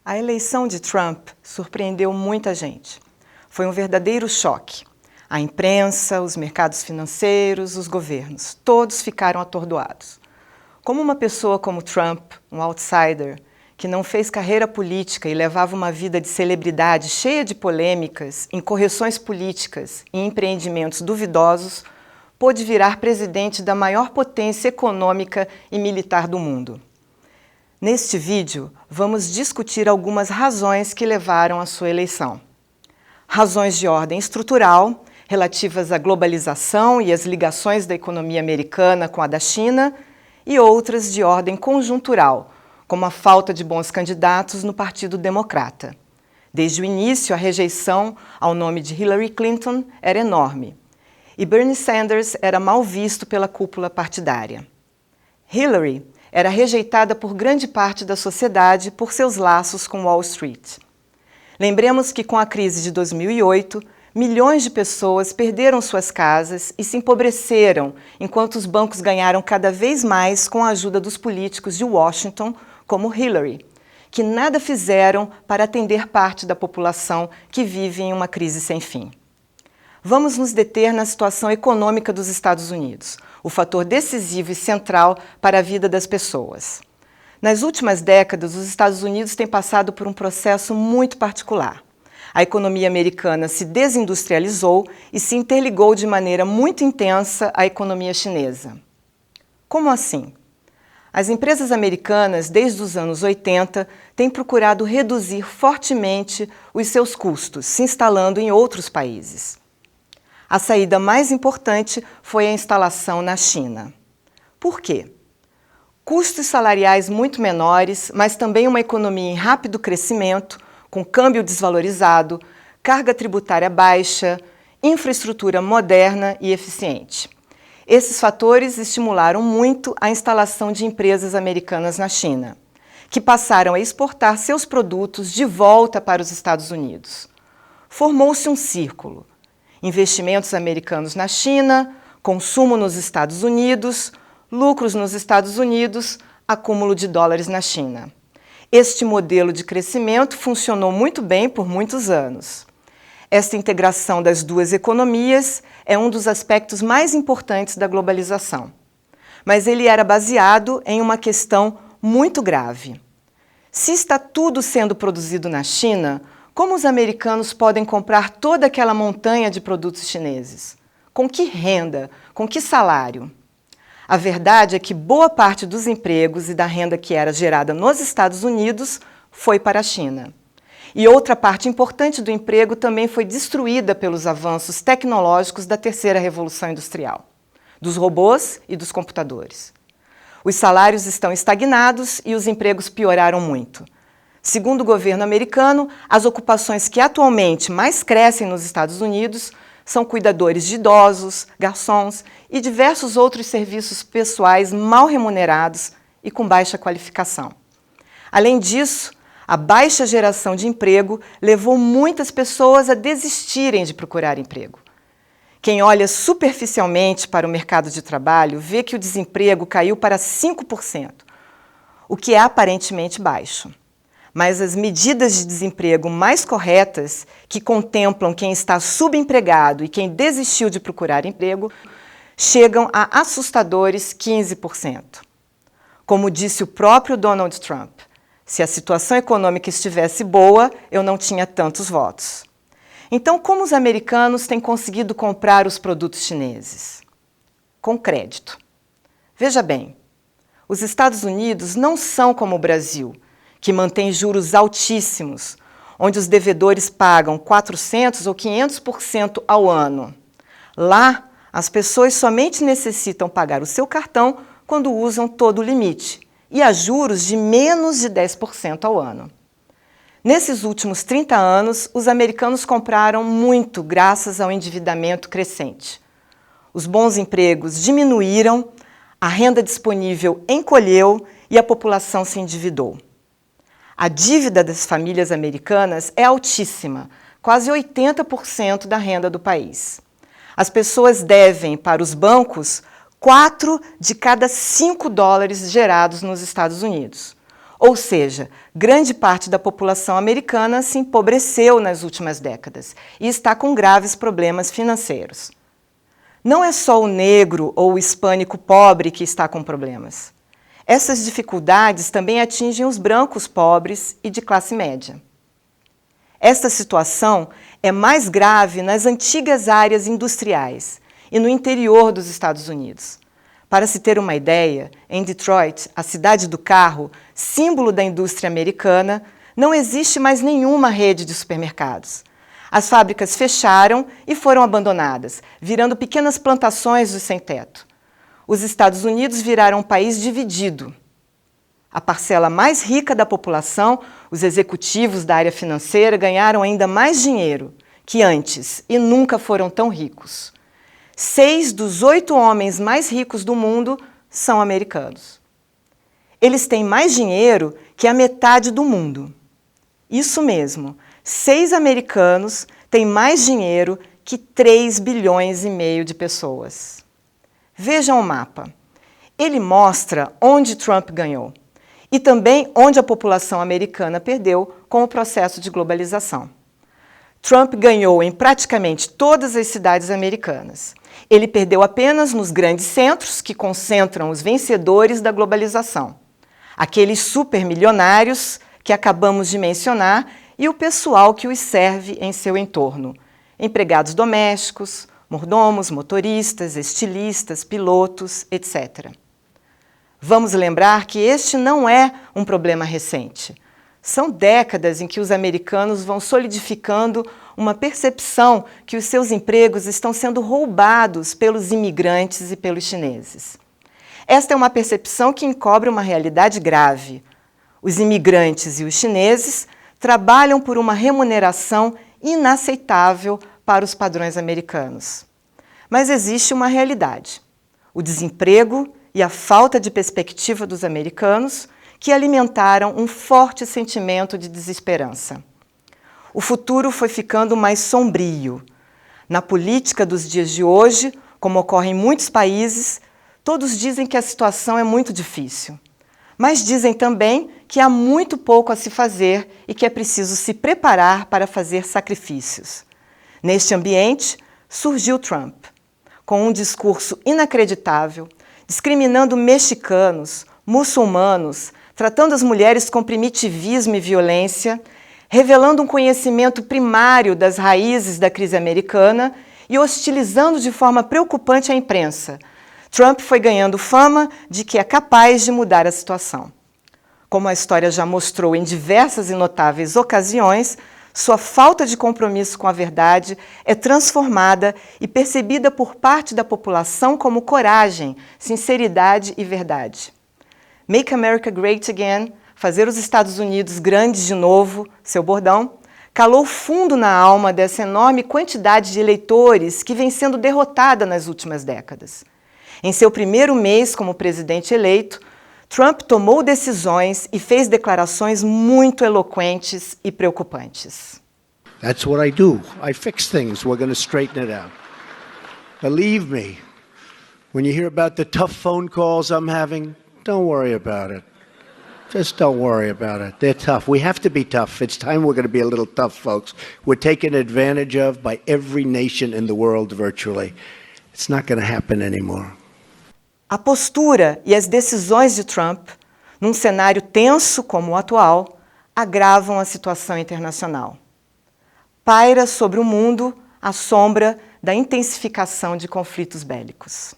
A eleição de Trump surpreendeu muita gente. Foi um verdadeiro choque. A imprensa, os mercados financeiros, os governos, todos ficaram atordoados. Como uma pessoa como Trump, um outsider, que não fez carreira política e levava uma vida de celebridade cheia de polêmicas, incorreções políticas e empreendimentos duvidosos, pôde virar presidente da maior potência econômica e militar do mundo. Neste vídeo, vamos discutir algumas razões que levaram à sua eleição. Razões de ordem estrutural, relativas à globalização e às ligações da economia americana com a da China, e outras de ordem conjuntural, como a falta de bons candidatos no Partido Democrata. Desde o início, a rejeição ao nome de Hillary Clinton era enorme, e Bernie Sanders era mal visto pela cúpula partidária. Hillary era rejeitada por grande parte da sociedade por seus laços com Wall Street. Lembremos que, com a crise de 2008, milhões de pessoas perderam suas casas e se empobreceram, enquanto os bancos ganharam cada vez mais com a ajuda dos políticos de Washington, como Hillary, que nada fizeram para atender parte da população que vive em uma crise sem fim. Vamos nos deter na situação econômica dos Estados Unidos, o fator decisivo e central para a vida das pessoas. Nas últimas décadas, os Estados Unidos têm passado por um processo muito particular. A economia americana se desindustrializou e se interligou de maneira muito intensa à economia chinesa. Como assim? As empresas americanas, desde os anos 80, têm procurado reduzir fortemente os seus custos, se instalando em outros países. A saída mais importante foi a instalação na China. Por quê? Custos salariais muito menores, mas também uma economia em rápido crescimento, com câmbio desvalorizado, carga tributária baixa, infraestrutura moderna e eficiente. Esses fatores estimularam muito a instalação de empresas americanas na China, que passaram a exportar seus produtos de volta para os Estados Unidos. Formou-se um círculo: investimentos americanos na China, consumo nos Estados Unidos, lucros nos Estados Unidos, acúmulo de dólares na China. Este modelo de crescimento funcionou muito bem por muitos anos. Esta integração das duas economias é um dos aspectos mais importantes da globalização. Mas ele era baseado em uma questão muito grave. Se está tudo sendo produzido na China, como os americanos podem comprar toda aquela montanha de produtos chineses? Com que renda? Com que salário? A verdade é que boa parte dos empregos e da renda que era gerada nos Estados Unidos foi para a China. E outra parte importante do emprego também foi destruída pelos avanços tecnológicos da terceira revolução industrial, dos robôs e dos computadores. Os salários estão estagnados e os empregos pioraram muito. Segundo o governo americano, as ocupações que atualmente mais crescem nos Estados Unidos são cuidadores de idosos, garçons e diversos outros serviços pessoais mal remunerados e com baixa qualificação. Além disso, a baixa geração de emprego levou muitas pessoas a desistirem de procurar emprego. Quem olha superficialmente para o mercado de trabalho vê que o desemprego caiu para 5%, o que é aparentemente baixo. Mas as medidas de desemprego mais corretas, que contemplam quem está subempregado e quem desistiu de procurar emprego, chegam a assustadores 15%. Como disse o próprio Donald Trump, se a situação econômica estivesse boa, eu não tinha tantos votos. Então, como os americanos têm conseguido comprar os produtos chineses? Com crédito. Veja bem, os Estados Unidos não são como o Brasil, que mantém juros altíssimos, onde os devedores pagam 400% ou 500% ao ano. Lá, as pessoas somente necessitam pagar o seu cartão quando usam todo o limite, e a juros de menos de 10% ao ano. Nesses últimos 30 anos, os americanos compraram muito graças ao endividamento crescente. Os bons empregos diminuíram, a renda disponível encolheu e a população se endividou. A dívida das famílias americanas é altíssima, quase 80% da renda do país. As pessoas devem para os bancos 4 de cada 5 dólares gerados nos Estados Unidos. Ou seja, grande parte da população americana se empobreceu nas últimas décadas e está com graves problemas financeiros. Não é só o negro ou o hispânico pobre que está com problemas. Essas dificuldades também atingem os brancos pobres e de classe média. Esta situação é mais grave nas antigas áreas industriais e no interior dos Estados Unidos. Para se ter uma ideia, em Detroit, a cidade do carro, símbolo da indústria americana, não existe mais nenhuma rede de supermercados. As fábricas fecharam e foram abandonadas, virando pequenas plantações de sem-teto. Os Estados Unidos viraram um país dividido. A parcela mais rica da população, os executivos da área financeira, ganharam ainda mais dinheiro que antes e nunca foram tão ricos. 6 dos 8 homens mais ricos do mundo são americanos. Eles têm mais dinheiro que a metade do mundo. Isso mesmo, 6 americanos têm mais dinheiro que 3,5 bilhões de pessoas. Vejam o mapa. Ele mostra onde Trump ganhou e também onde a população americana perdeu com o processo de globalização. Trump ganhou em praticamente todas as cidades americanas. Ele perdeu apenas nos grandes centros que concentram os vencedores da globalização. Aqueles supermilionários que acabamos de mencionar e o pessoal que os serve em seu entorno. Empregados domésticos, mordomos, motoristas, estilistas, pilotos, etc. Vamos lembrar que este não é um problema recente. São décadas em que os americanos vão solidificando uma percepção que os seus empregos estão sendo roubados pelos imigrantes e pelos chineses. Esta é uma percepção que encobre uma realidade grave. Os imigrantes e os chineses trabalham por uma remuneração inaceitável para os padrões americanos. Mas existe uma realidade: o desemprego e a falta de perspectiva dos americanos, que alimentaram um forte sentimento de desesperança. O futuro foi ficando mais sombrio. Na política dos dias de hoje, como ocorre em muitos países, todos dizem que a situação é muito difícil. Mas dizem também que há muito pouco a se fazer e que é preciso se preparar para fazer sacrifícios. Neste ambiente, surgiu Trump, com um discurso inacreditável, discriminando mexicanos, muçulmanos, tratando as mulheres com primitivismo e violência, revelando um conhecimento primário das raízes da crise americana e hostilizando de forma preocupante a imprensa. Trump foi ganhando fama de que é capaz de mudar a situação. Como a história já mostrou em diversas e notáveis ocasiões, sua falta de compromisso com a verdade é transformada e percebida por parte da população como coragem, sinceridade e verdade. Make America Great Again, fazer os Estados Unidos grandes de novo, seu bordão, calou fundo na alma dessa enorme quantidade de eleitores que vem sendo derrotada nas últimas décadas. Em seu primeiro mês como presidente eleito, Trump tomou decisões e fez declarações muito eloquentes e preocupantes. That's what I do. I fix things. We're going to straighten it out. Believe me, when you hear about the tough phone calls I'm having, don't worry about it. Just don't worry about it. They're tough. We have to be tough. It's time we're going to be a little tough, folks. We're taken advantage of by every nation in the world virtually. It's not going to happen anymore. A postura e as decisões de Trump, num cenário tenso como o atual, agravam a situação internacional. Paira sobre o mundo a sombra da intensificação de conflitos bélicos.